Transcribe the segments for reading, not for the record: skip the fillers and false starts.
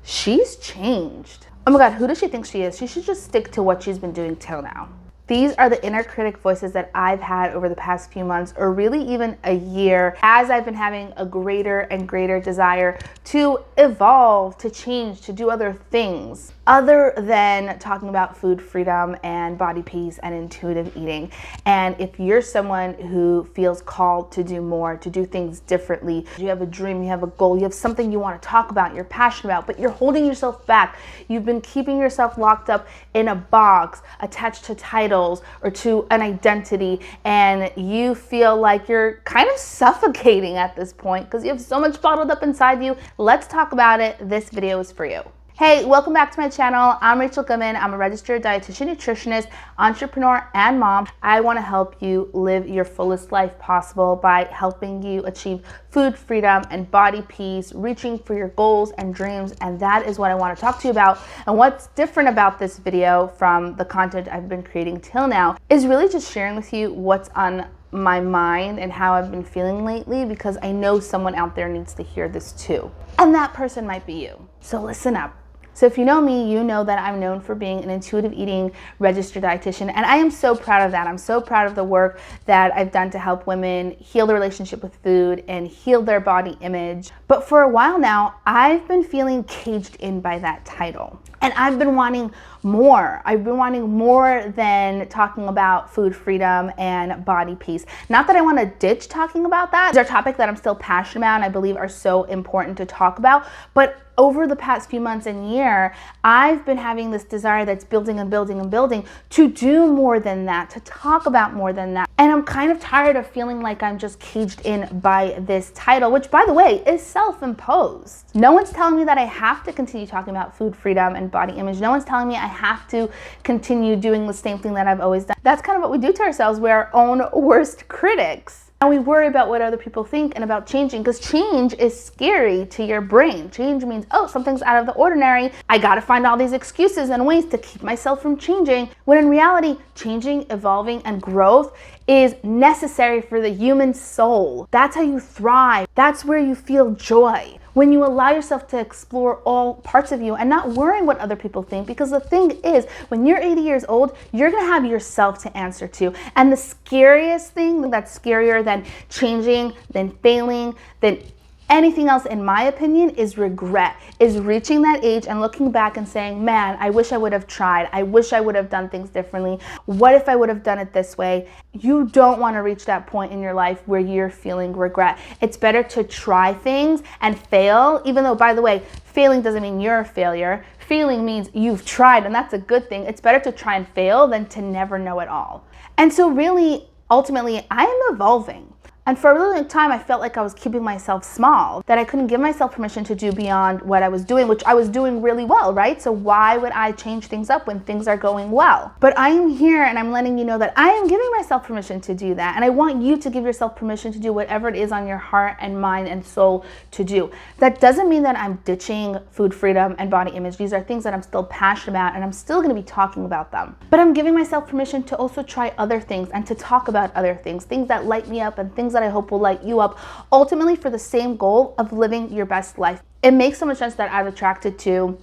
she's changed. Oh my God, who does she think she is? She should just stick to what she's been doing till now. These are the inner critic voices that I've had over the past few months, or really even a year, as I've been having a greater and greater desire to evolve, to change, to do other things other than talking about food freedom and body peace and intuitive eating. And if you're someone who feels called to do more, to do things differently, you have a dream, you have a goal, you have something you want to talk about, you're passionate about, but you're holding yourself back. You've been keeping yourself locked up in a box, attached to titles or to an identity, and you feel like you're kind of suffocating at this point because you have so much bottled up inside you. Let's talk about it. This video is for you. Hey, welcome back to my channel. I'm Rachel Goodman. I'm a registered dietitian, nutritionist, entrepreneur, and mom. I want to help you live your fullest life possible by helping you achieve food freedom and body peace, reaching for your goals and dreams, and that is what I want to talk to you about. And what's different about this video from the content I've been creating till now is really just sharing with you what's on my mind and how I've been feeling lately, because I know someone out there needs to hear this too. And that person might be you. So listen up. So if you know me, you know that I'm known for being an intuitive eating registered dietitian, and I am so proud of that. I'm so proud of the work that I've done to help women heal their relationship with food and heal their body image. But for a while now, I've been feeling caged in by that title. And I've been wanting more. I've been wanting more than talking about food freedom and body peace. Not that I want to ditch talking about that. These are topics that I'm still passionate about and I believe are so important to talk about. But over the past few months and year, I've been having this desire that's building and building and building to do more than that, to talk about more than that. And I'm kind of tired of feeling like I'm just caged in by this title, which, by the way, is self-imposed. No one's telling me that I have to continue talking about food freedom and body image. No one's telling me I have to continue doing the same thing that I've always done. That's kind of what we do to ourselves. We're our own worst critics. And we worry about what other people think and about changing, because change is scary to your brain. Change means, oh, something's out of the ordinary. I gotta find all these excuses and ways to keep myself from changing. When in reality, changing, evolving, and growth is necessary for the human soul. That's how you thrive. That's where you feel joy. When you allow yourself to explore all parts of you and not worrying what other people think, because the thing is, when you're 80 years old, you're gonna have yourself to answer to. And the scariest thing that's scarier than changing, than failing, than anything else, in my opinion, is regret, is reaching that age and looking back and saying, man, I wish I would have tried. I wish I would have done things differently. What if I would have done it this way? You don't want to reach that point in your life where you're feeling regret. It's better to try things and fail, even though, by the way, failing doesn't mean you're a failure. Failing means you've tried, and that's a good thing. It's better to try and fail than to never know at all. And so really, ultimately, I am evolving. And for a really long time, I felt like I was keeping myself small, that I couldn't give myself permission to do beyond what I was doing, which I was doing really well, right? So why would I change things up when things are going well? But I am here and I'm letting you know that I am giving myself permission to do that. And I want you to give yourself permission to do whatever it is on your heart and mind and soul to do. That doesn't mean that I'm ditching food freedom and body image. These are things that I'm still passionate about and I'm still gonna be talking about them. But I'm giving myself permission to also try other things and to talk about other things that light me up and things that I hope will light you up, ultimately for the same goal of living your best life. It makes so much sense that I'm attracted to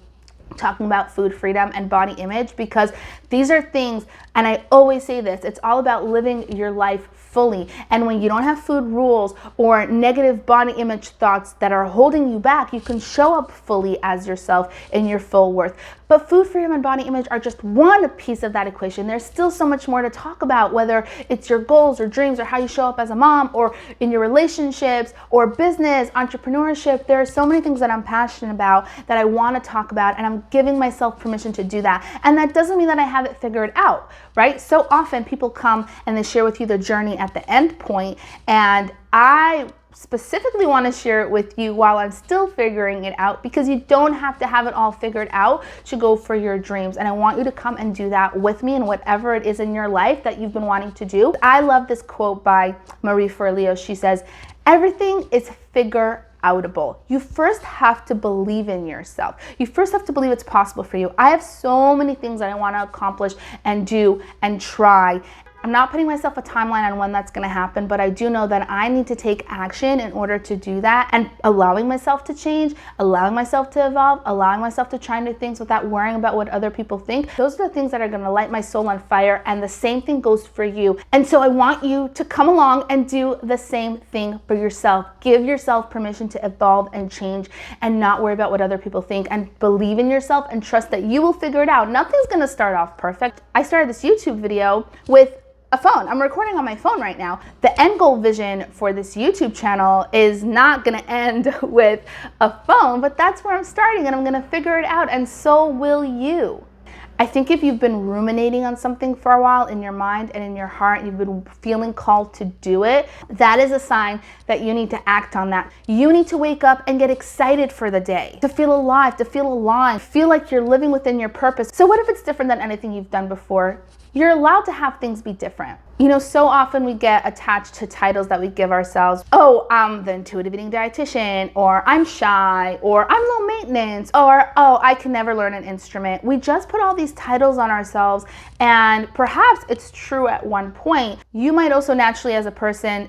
talking about food freedom and body image, because these are things, and I always say this, it's all about living your life fully. And when you don't have food rules or negative body image thoughts that are holding you back, you can show up fully as yourself in your full worth. But food freedom and body image are just one piece of that equation. There's still so much more to talk about, whether it's your goals or dreams or how you show up as a mom or in your relationships or business, entrepreneurship. There are so many things that I'm passionate about that I want to talk about, and I'm giving myself permission to do that. And that doesn't mean that I have it figured out, right? So often people come and they share with you the journey at the end point, and I specifically want to share it with you while I'm still figuring it out, because you don't have to have it all figured out to go for your dreams. And I want you to come and do that with me in whatever it is in your life that you've been wanting to do. I love this quote by Marie Forleo. She says, everything is figure-outable. You first have to believe in yourself. You first have to believe it's possible for you. I have so many things that I want to accomplish and do and try. I'm not putting myself a timeline on when that's going to happen, but I do know that I need to take action in order to do that, and allowing myself to change, allowing myself to evolve, allowing myself to try new things without worrying about what other people think. Those are the things that are going to light my soul on fire, and the same thing goes for you. And so I want you to come along and do the same thing for yourself. Give yourself permission to evolve and change and not worry about what other people think, and believe in yourself and trust that you will figure it out. Nothing's going to start off perfect. I started this YouTube video with a phone. I'm recording on my phone right now. The end goal vision for this YouTube channel is not gonna end with a phone, but that's where I'm starting, and I'm gonna figure it out, and so will you. I think if you've been ruminating on something for a while in your mind and in your heart, you've been feeling called to do it, that is a sign that you need to act on that. You need to wake up and get excited for the day, to feel alive, to feel aligned, feel like you're living within your purpose. So what if it's different than anything you've done before? You're allowed to have things be different. You know, so often we get attached to titles that we give ourselves. Oh, I'm the Intuitive Eating Dietitian, or I'm shy, or I'm low maintenance, or oh, I can never learn an instrument. We just put all these titles on ourselves, and perhaps it's true at one point. You might also naturally, as a person,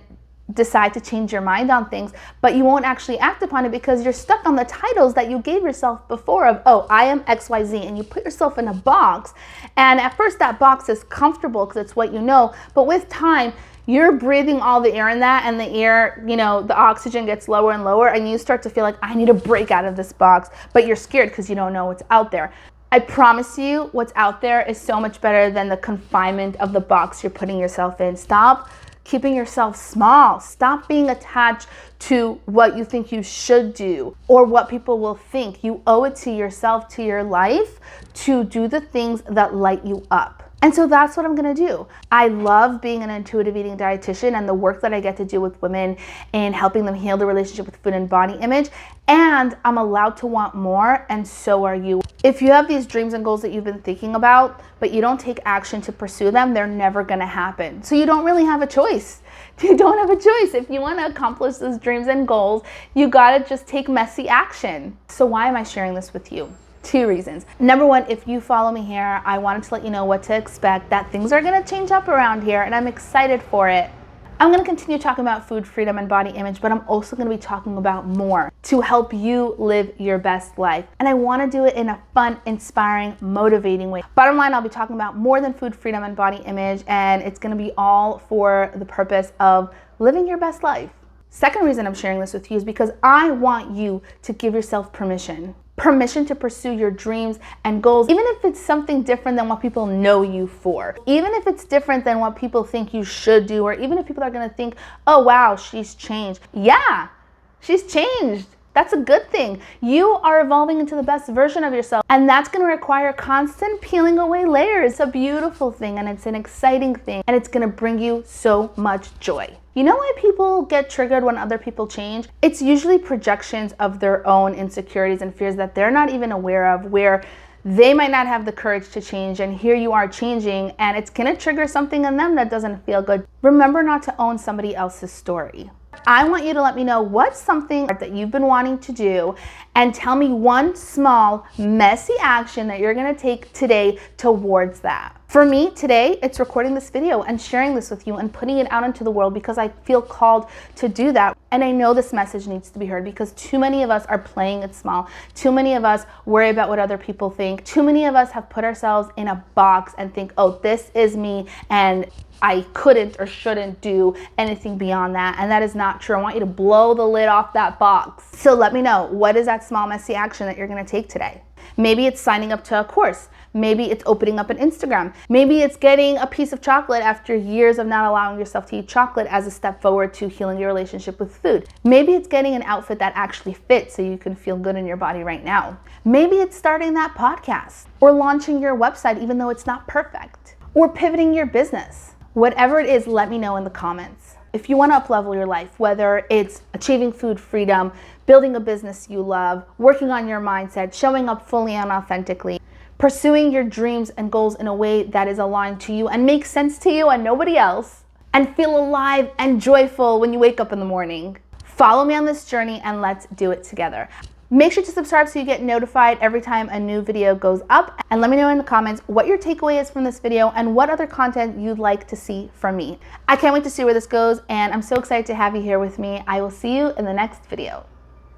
decide to change your mind on things, but you won't actually act upon it because you're stuck on the titles that you gave yourself before of, oh, I am XYZ, and you put yourself in a box. And at first that box is comfortable because it's what you know, but with time, you're breathing all the air in that, and the air, you know, the oxygen gets lower and lower, and you start to feel like, I need to break out of this box, but you're scared because you don't know what's out there. I promise you, what's out there is so much better than the confinement of the box you're putting yourself in. Stop keeping yourself small. Stop being attached to what you think you should do or what people will think. You owe it to yourself, to your life, to do the things that light you up. And so that's what I'm gonna do. I love being an intuitive eating dietitian and the work that I get to do with women in helping them heal their relationship with food and body image. And I'm allowed to want more, and so are you. If you have these dreams and goals that you've been thinking about, but you don't take action to pursue them, they're never gonna happen. So you don't really have a choice. You don't have a choice. If you wanna accomplish those dreams and goals, you gotta just take messy action. So why am I sharing this with you? 2 reasons. Number 1, if you follow me here, I wanted to let you know what to expect, that things are gonna change up around here, and I'm excited for it. I'm gonna continue talking about food freedom and body image, but I'm also gonna be talking about more to help you live your best life. And I wanna do it in a fun, inspiring, motivating way. Bottom line, I'll be talking about more than food freedom and body image, and it's gonna be all for the purpose of living your best life. Second reason I'm sharing this with you is because I want you to give yourself permission to pursue your dreams and goals, even if it's something different than what people know you for, even if it's different than what people think you should do, or even if people are gonna think, oh wow, she's changed. Yeah, she's changed. That's a good thing. You are evolving into the best version of yourself, and that's gonna require constant peeling away layers. It's a beautiful thing, and it's an exciting thing, and it's gonna bring you so much joy. You know why people get triggered when other people change? It's usually projections of their own insecurities and fears that they're not even aware of, where they might not have the courage to change, and here you are changing, and it's gonna trigger something in them that doesn't feel good. Remember not to own somebody else's story. I want you to let me know what's something that you've been wanting to do, and tell me one small, messy action that you're gonna take today towards that. For me today, it's recording this video and sharing this with you and putting it out into the world because I feel called to do that. And I know this message needs to be heard because too many of us are playing it small. Too many of us worry about what other people think. Too many of us have put ourselves in a box and think, oh, this is me, and I couldn't or shouldn't do anything beyond that. And that is not true. I want you to blow the lid off that box. So let me know, what is that small, messy action that you're gonna take today? Maybe it's signing up to a course. Maybe it's opening up an Instagram. Maybe it's getting a piece of chocolate after years of not allowing yourself to eat chocolate as a step forward to healing your relationship with food. Maybe it's getting an outfit that actually fits so you can feel good in your body right now. Maybe it's starting that podcast or launching your website even though it's not perfect, or pivoting your business. Whatever it is, let me know in the comments. If you want to up-level your life, whether it's achieving food freedom, building a business you love, working on your mindset, showing up fully and authentically, pursuing your dreams and goals in a way that is aligned to you and makes sense to you and nobody else, and feel alive and joyful when you wake up in the morning. Follow me on this journey and let's do it together. Make sure to subscribe so you get notified every time a new video goes up, and let me know in the comments what your takeaway is from this video and what other content you'd like to see from me. I can't wait to see where this goes, and I'm so excited to have you here with me. I will see you in the next video.